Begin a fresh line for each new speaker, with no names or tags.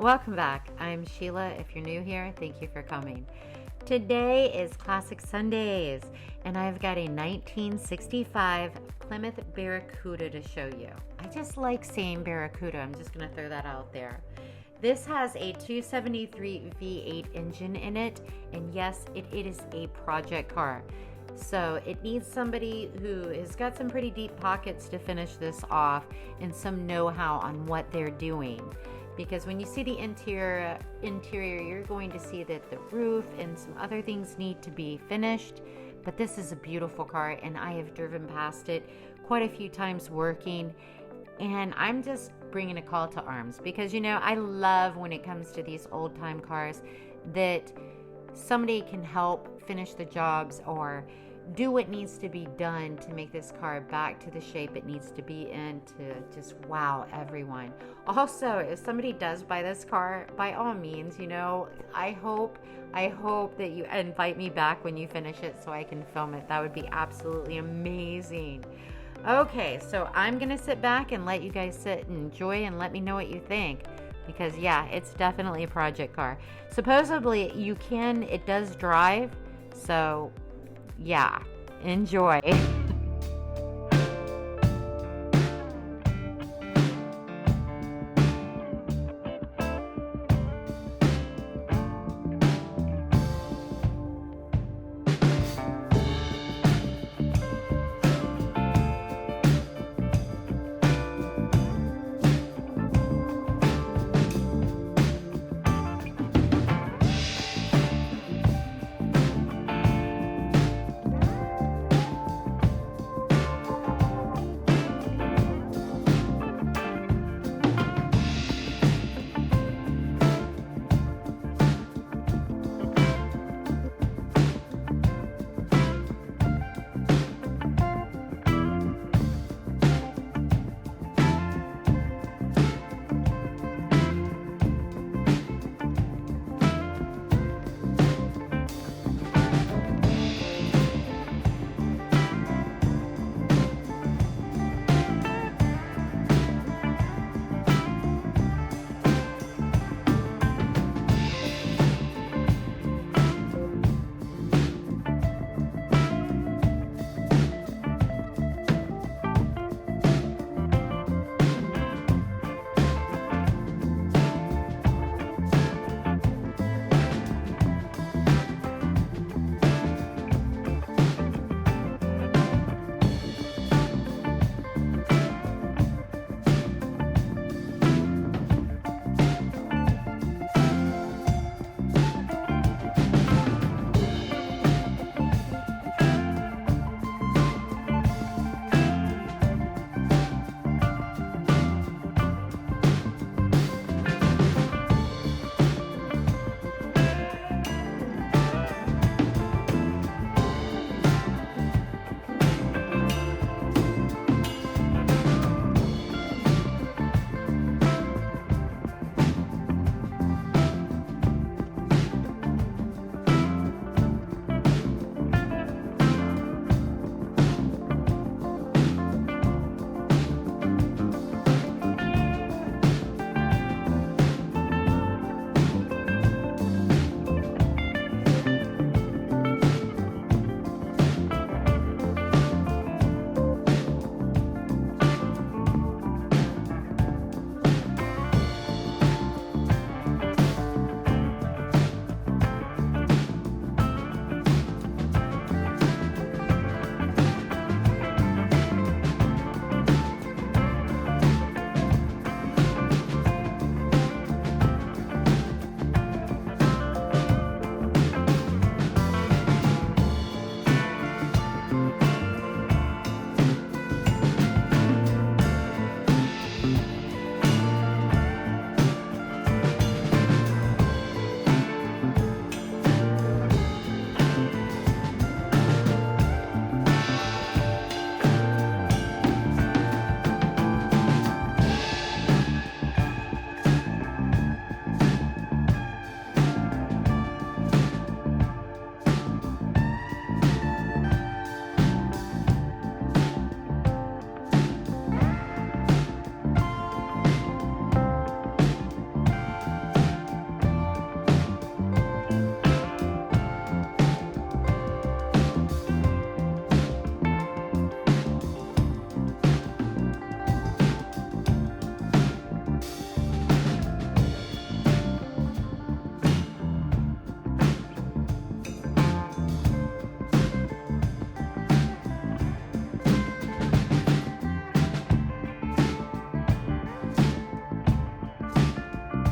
Welcome back. I'm Sheila. If you're new here, thank you for coming. Today is Classic Sundays, and I've got a 1965 Plymouth Barracuda to show you. I just like saying Barracuda. I'm just going to throw that out there. This has a 273 V8 engine in it, and yes, it is a project car. So it needs somebody who has got some pretty deep pockets to finish this off and some know-how on what they're doing. Because when you see the interior, you're going to see that the roof and some other things need to be finished. But this is a beautiful car, and I have driven past it quite a few times working. And I'm just bringing a call to arms because, I love when it comes to these old-time cars that somebody can help finish the jobs or do what needs to be done to make this car back to the shape it needs to be in to just wow everyone. Also, if somebody does buy this car, by all means, I hope that you invite me back when you finish it so I can film it. That would be absolutely amazing. Okay, so I'm gonna sit back and let you guys sit and enjoy and let me know what you think. Because yeah, it's definitely a project car. Supposedly it does drive, so yeah, enjoy.